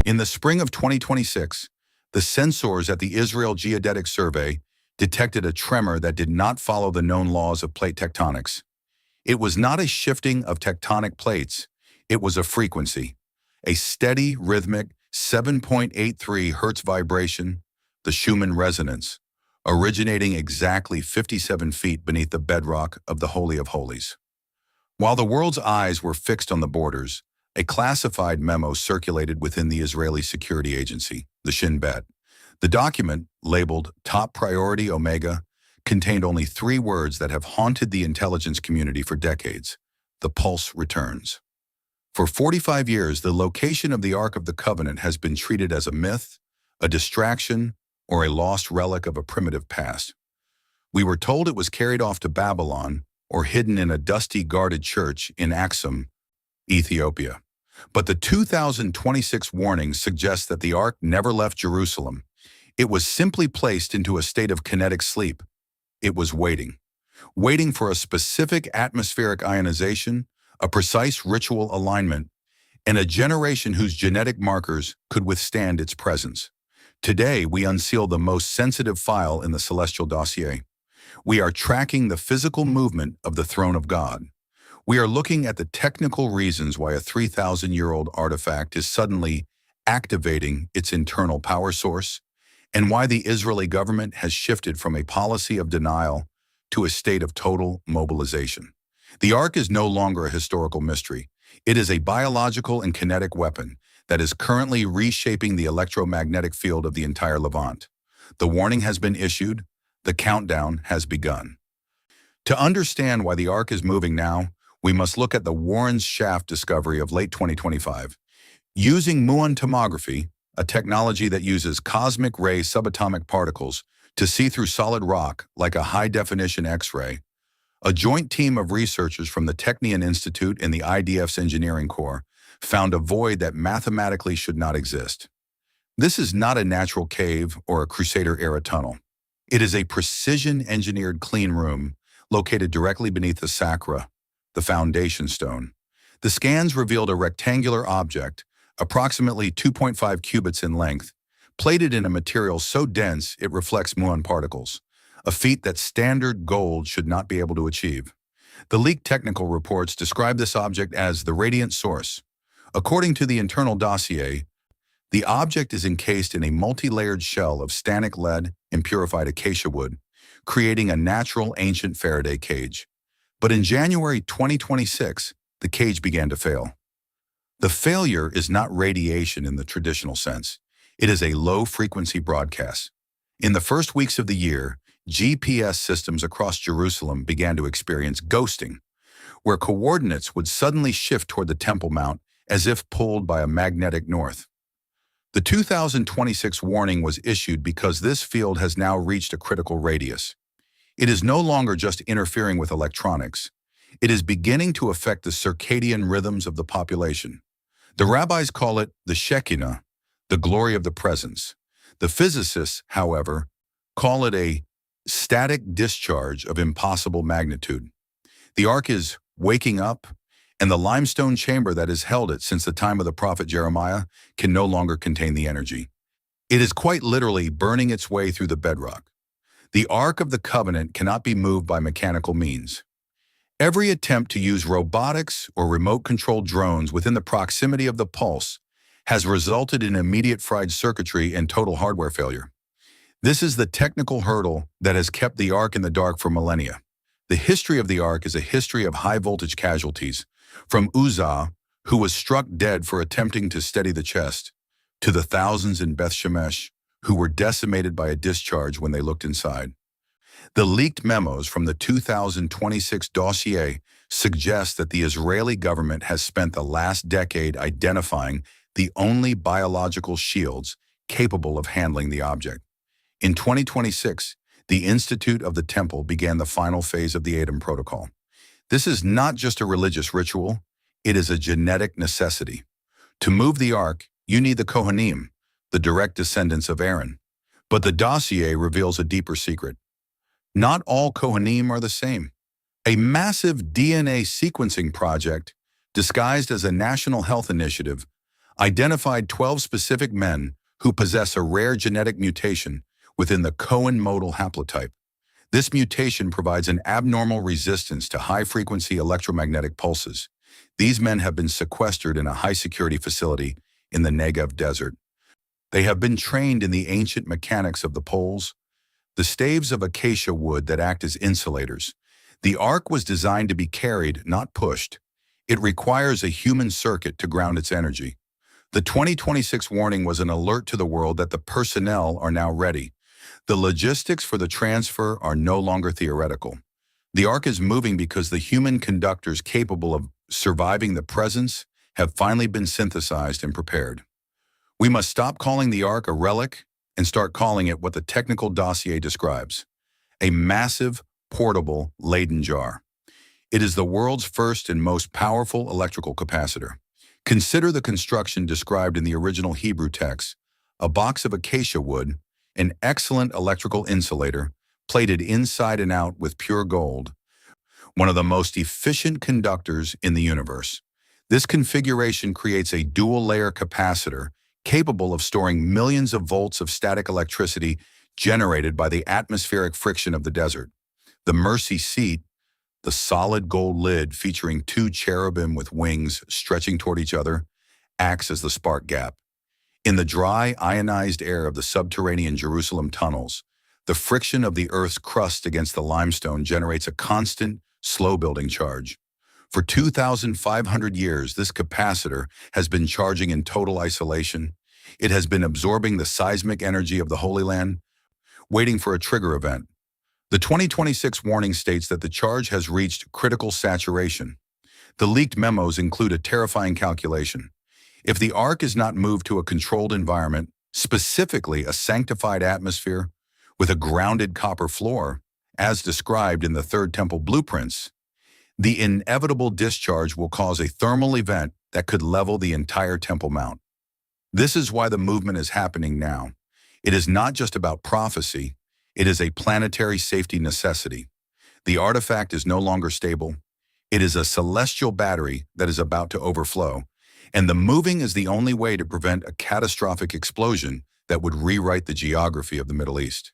In the spring of 2026, the sensors at the Israel Geodetic Survey detected a tremor that did not follow the known laws of plate tectonics. It was not a shifting of tectonic plates, it was a frequency, a steady, rhythmic 7.83 Hertz vibration, the Schumann resonance, originating exactly 57 feet beneath the bedrock of the Holy of Holies. While the world's eyes were fixed on the borders, a classified memo circulated within the Israeli security agency, the Shin Bet. The document, labeled Top Priority Omega, contained only 3 words that have haunted the intelligence community for decades: the pulse returns. For 45 years, the location of the Ark of the Covenant has been treated as a myth, a distraction, or a lost relic of a primitive past. We were told it was carried off to Babylon or hidden in a dusty guarded church in Aksum, Ethiopia. But the 2026 warning suggests that the Ark never left Jerusalem. It was simply placed into a state of kinetic sleep. It was waiting for a specific atmospheric ionization, a precise ritual alignment, and a generation whose genetic markers could withstand its presence. Today, we unseal the most sensitive file in the celestial dossier. We are tracking the physical movement of the throne of God. We are looking at the technical reasons why a 3,000-year-old artifact is suddenly activating its internal power source, and why the Israeli government has shifted from a policy of denial to a state of total mobilization. The Ark is no longer a historical mystery. It is a biological and kinetic weapon that is currently reshaping the electromagnetic field of the entire Levant. The warning has been issued. The countdown has begun. To understand why the Ark is moving now, we must look at the Warren's Shaft discovery of late 2025. Using muon tomography, a technology that uses cosmic ray subatomic particles to see through solid rock like a high-definition X-ray, a joint team of researchers from the Technion Institute and the IDF's Engineering Corps found a void that mathematically should not exist. This is not a natural cave or a Crusader-era tunnel. It is a precision-engineered clean room located directly beneath the sacra, the foundation stone. The scans revealed a rectangular object, approximately 2.5 cubits in length, plated in a material so dense it reflects muon particles, a feat that standard gold should not be able to achieve. The leaked technical reports describe this object as the radiant source. According to the internal dossier, the object is encased in a multi-layered shell of stannic lead and purified acacia wood, creating a natural ancient Faraday cage. But in January 2026, the cage began to fail. The failure is not radiation in the traditional sense. It is a low-frequency broadcast. In the first weeks of the year, GPS systems across Jerusalem began to experience ghosting, where coordinates would suddenly shift toward the Temple Mount as if pulled by a magnetic north. The 2026 warning was issued because this field has now reached a critical radius. It is no longer just interfering with electronics. It is beginning to affect the circadian rhythms of the population. The rabbis call it the Shekinah, the glory of the presence. The physicists, however, call it a static discharge of impossible magnitude. The Ark is waking up, and the limestone chamber that has held it since the time of the prophet Jeremiah can no longer contain the energy. It is quite literally burning its way through the bedrock. The Ark of the Covenant cannot be moved by mechanical means. Every attempt to use robotics or remote-controlled drones within the proximity of the pulse has resulted in immediate fried circuitry and total hardware failure. This is the technical hurdle that has kept the Ark in the dark for millennia. The history of the Ark is a history of high-voltage casualties, from Uzzah, who was struck dead for attempting to steady the chest, to the thousands in Beth Shemesh, who were decimated by a discharge when they looked inside. The leaked memos from the 2026 dossier suggest that the Israeli government has spent the last decade identifying the only biological shields capable of handling the object. In 2026, the Institute of the Temple began the final phase of the Adam Protocol. This is not just a religious ritual, it is a genetic necessity. To move the Ark, you need the Kohanim, the direct descendants of Aaron. But the dossier reveals a deeper secret. Not all Kohanim are the same. A massive DNA sequencing project, disguised as a national health initiative, identified 12 specific men who possess a rare genetic mutation within the Cohen modal haplotype. This mutation provides an abnormal resistance to high-frequency electromagnetic pulses. These men have been sequestered in a high-security facility in the Negev desert. They have been trained in the ancient mechanics of the poles, the staves of acacia wood that act as insulators. The ark was designed to be carried, not pushed. It requires a human circuit to ground its energy. The 2026 warning was an alert to the world that the personnel are now ready. The logistics for the transfer are no longer theoretical. The ark is moving because the human conductors capable of surviving the presence have finally been synthesized and prepared. We must stop calling the ark a relic and start calling it what the technical dossier describes: a massive, portable, Leyden jar. It is the world's first and most powerful electrical capacitor. Consider the construction described in the original Hebrew text: a box of acacia wood, an excellent electrical insulator, plated inside and out with pure gold, one of the most efficient conductors in the universe. This configuration creates a dual-layer capacitor capable of storing millions of volts of static electricity generated by the atmospheric friction of the desert. The mercy seat, the solid gold lid featuring two cherubim with wings stretching toward each other, acts as the spark gap. In the dry, ionized air of the subterranean Jerusalem tunnels, the friction of the Earth's crust against the limestone generates a constant, slow-building charge. For 2,500 years, this capacitor has been charging in total isolation. It has been absorbing the seismic energy of the Holy Land, waiting for a trigger event. The 2026 warning states that the charge has reached critical saturation. The leaked memos include a terrifying calculation. If the ark is not moved to a controlled environment, specifically a sanctified atmosphere with a grounded copper floor, as described in the Third Temple blueprints, the inevitable discharge will cause a thermal event that could level the entire Temple Mount. This is why the movement is happening now. It is not just about prophecy, it is a planetary safety necessity. The artifact is no longer stable. It is a celestial battery that is about to overflow, and the moving is the only way to prevent a catastrophic explosion that would rewrite the geography of the Middle East.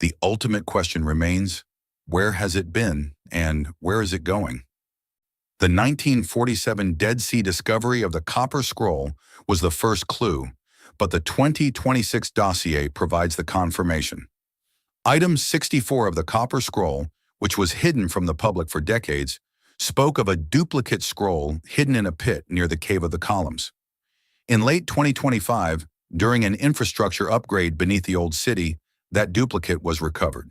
The ultimate question remains: where has it been, and where is it going? The 1947 Dead Sea discovery of the Copper Scroll was the first clue, but the 2026 dossier provides the confirmation. Item 64 of the Copper Scroll, which was hidden from the public for decades, spoke of a duplicate scroll hidden in a pit near the Cave of the Columns. In late 2025, during an infrastructure upgrade beneath the old city, that duplicate was recovered.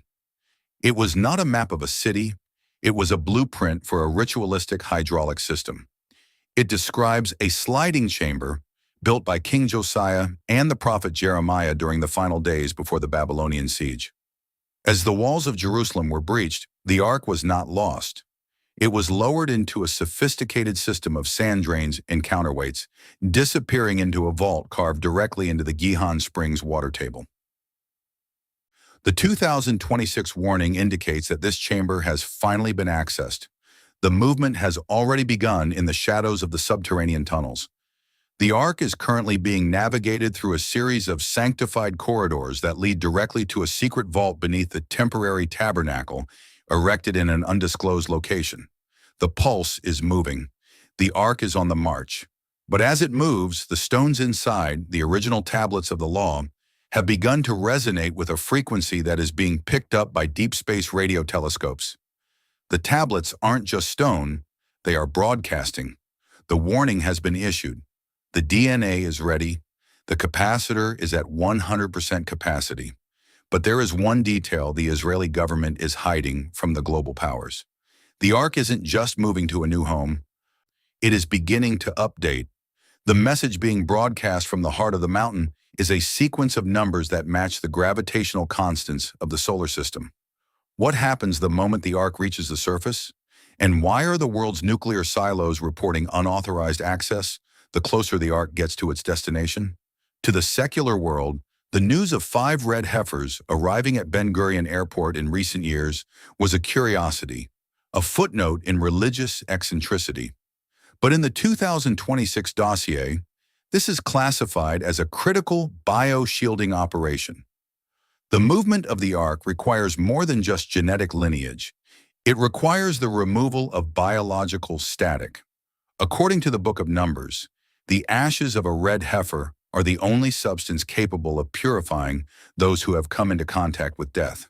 It was not a map of a city, it was a blueprint for a ritualistic hydraulic system. It describes a sliding chamber built by King Josiah and the prophet Jeremiah during the final days before the Babylonian siege. As the walls of Jerusalem were breached, the ark was not lost. It was lowered into a sophisticated system of sand drains and counterweights, disappearing into a vault carved directly into the Gihon Springs water table. The 2026 warning indicates that this chamber has finally been accessed. The movement has already begun in the shadows of the subterranean tunnels. The ark is currently being navigated through a series of sanctified corridors that lead directly to a secret vault beneath the temporary tabernacle erected in an undisclosed location. The pulse is moving. The ark is on the march. But as it moves, the stones inside, the original tablets of the law, have begun to resonate with a frequency that is being picked up by deep space radio telescopes. The tablets aren't just stone, they are broadcasting. The warning has been issued. The DNA is ready. The capacitor is at 100% capacity. But there is one detail the Israeli government is hiding from the global powers. The ark isn't just moving to a new home. It is beginning to update. The message being broadcast from the heart of the mountain is a sequence of numbers that match the gravitational constants of the solar system. What happens the moment the ark reaches the surface? And why are the world's nuclear silos reporting unauthorized access the closer the ark gets to its destination? To the secular world, the news of 5 red heifers arriving at Ben Gurion Airport in recent years was a curiosity, a footnote in religious eccentricity. But in the 2026 dossier, This is classified as a critical bio-shielding operation. The movement of the ark requires more than just genetic lineage. It requires the removal of biological static. According to the Book of Numbers, the ashes of a red heifer are the only substance capable of purifying those who have come into contact with death.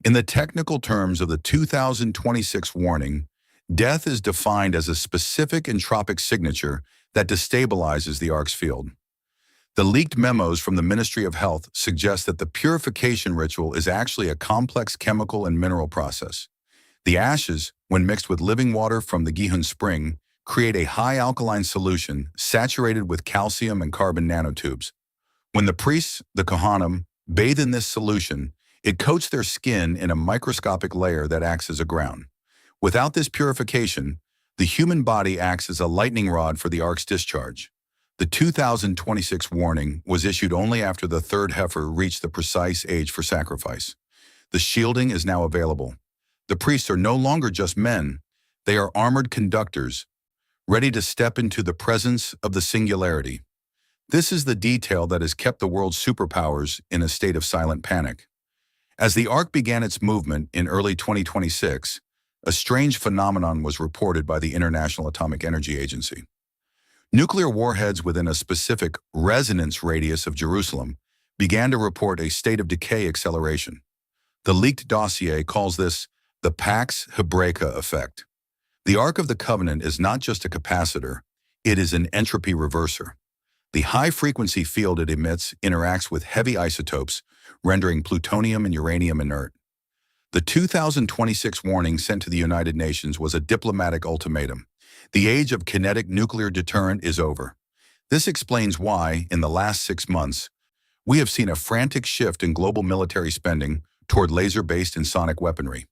In the technical terms of the 2026 warning, death is defined as a specific entropic signature that destabilizes the ark's field. The leaked memos from the Ministry of Health suggest that the purification ritual is actually a complex chemical and mineral process. The ashes, when mixed with living water from the Gihon spring, create a high alkaline solution saturated with calcium and carbon nanotubes. When the priests, the Kohanim, bathe in this solution, it coats their skin in a microscopic layer that acts as a ground. Without this purification, the human body acts as a lightning rod for the ark's discharge. The 2026 warning was issued only after the third heifer reached the precise age for sacrifice. The shielding is now available. The priests are no longer just men. They are armored conductors, ready to step into the presence of the singularity. This is the detail that has kept the world's superpowers in a state of silent panic. As the ark began its movement in early 2026, a strange phenomenon was reported by the International Atomic Energy Agency. Nuclear warheads within a specific resonance radius of Jerusalem began to report a state of decay acceleration. The leaked dossier calls this the Pax Hebraica effect. The Ark of the Covenant is not just a capacitor, it is an entropy reverser. The high-frequency field it emits interacts with heavy isotopes, rendering plutonium and uranium inert. The 2026 warning sent to the United Nations was a diplomatic ultimatum. The age of kinetic nuclear deterrent is over. This explains why, in the last 6 months, we have seen a frantic shift in global military spending toward laser-based and sonic weaponry.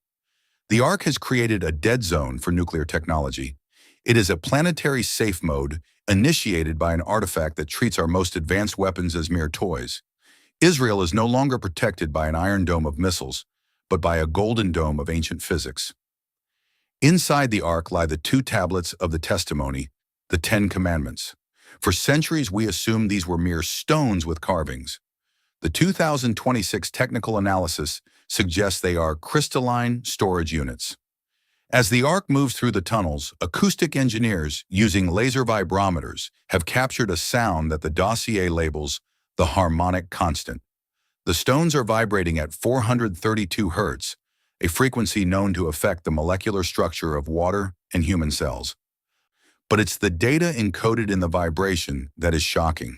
The Ark has created a dead zone for nuclear technology. It is a planetary safe mode initiated by an artifact that treats our most advanced weapons as mere toys. Israel is no longer protected by an iron dome of missiles, but by a golden dome of ancient physics. Inside the Ark lie the 2 tablets of the testimony, the 10 Commandments. For centuries we assumed these were mere stones with carvings. The 2026 technical analysis suggests they are crystalline storage units. As the Ark moves through the tunnels, acoustic engineers using laser vibrometers have captured a sound that the dossier labels the harmonic constant. The stones are vibrating at 432 Hz, a frequency known to affect the molecular structure of water and human cells. But it's the data encoded in the vibration that is shocking.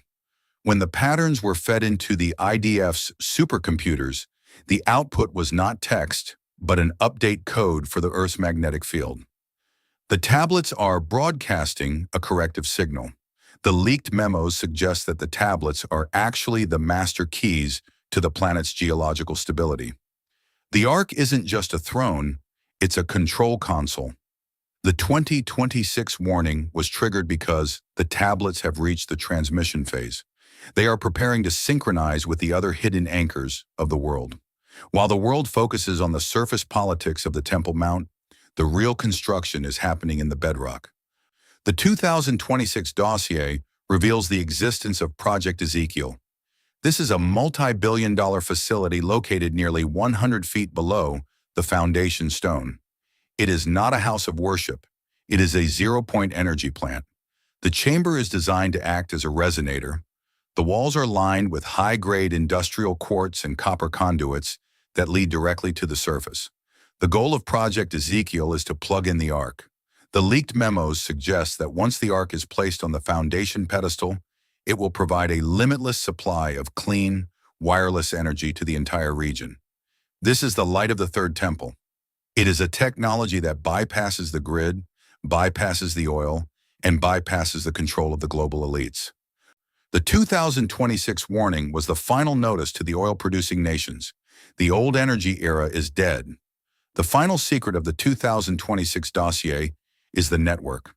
When the patterns were fed into the IDF's supercomputers, the output was not text, but an update code for the Earth's magnetic field. The tablets are broadcasting a corrective signal. The leaked memos suggest that the tablets are actually the master keys to the planet's geological stability. The Ark isn't just a throne, it's a control console. The 2026 warning was triggered because the tablets have reached the transmission phase. They are preparing to synchronize with the other hidden anchors of the world. While the world focuses on the surface politics of the Temple Mount, the real construction is happening in the bedrock. The 2026 dossier reveals the existence of Project Ezekiel. This is a multi-billion-dollar facility located nearly 100 feet below the foundation stone. It is not a house of worship. It is a zero-point energy plant. The chamber is designed to act as a resonator. The walls are lined with high-grade industrial quartz and copper conduits that lead directly to the surface. The goal of Project Ezekiel is to plug in the Ark. The leaked memos suggest that once the Ark is placed on the foundation pedestal, it will provide a limitless supply of clean, wireless energy to the entire region. This is the light of the Third Temple. It is a technology that bypasses the grid, bypasses the oil, and bypasses the control of the global elites. The 2026 warning was the final notice to the oil-producing nations. The old energy era is dead. The final secret of the 2026 dossier is the network.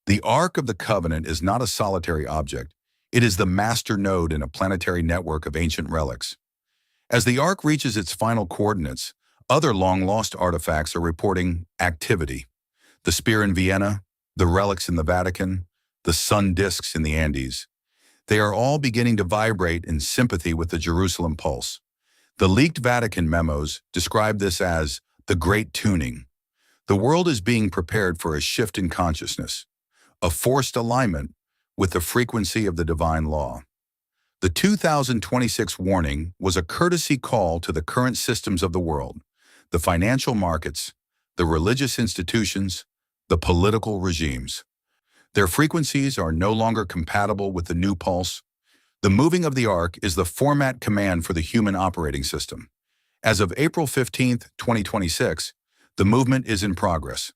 The Ark of the Covenant is not a solitary object. It is the master node in a planetary network of ancient relics. As the Ark reaches its final coordinates, other long-lost artifacts are reporting activity. The spear in Vienna, the relics in the Vatican, the sun disks in the Andes. They are all beginning to vibrate in sympathy with the Jerusalem pulse. The leaked Vatican memos describe this as the Great Tuning. The world is being prepared for a shift in consciousness, a forced alignment with the frequency of the divine law. The 2026 warning was a courtesy call to the current systems of the world, the financial markets, the religious institutions, the political regimes. Their frequencies are no longer compatible with the new pulse. The moving of the ark is the format command for the human operating system. As of April 15, 2026, the movement is in progress.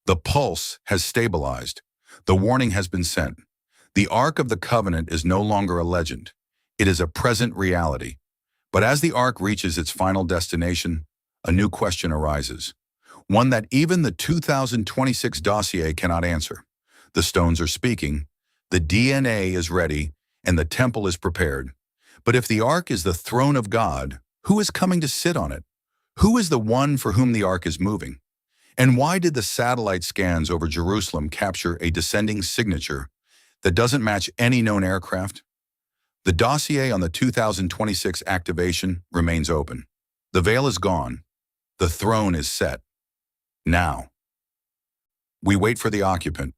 The pulse has stabilized. The warning has been sent. The Ark of the Covenant is no longer a legend. It is a present reality. But as the Ark reaches its final destination, a new question arises, one that even the 2026 Dossier cannot answer. The stones are speaking, the DNA is ready, and the temple is prepared. But if the Ark is the throne of God, who is coming to sit on it? Who is the one for whom the Ark is moving? And why did the satellite scans over Jerusalem capture a descending signature that doesn't match any known aircraft? The dossier on the 2026 activation remains open. The veil is gone. The throne is set. Now, we wait for the occupant,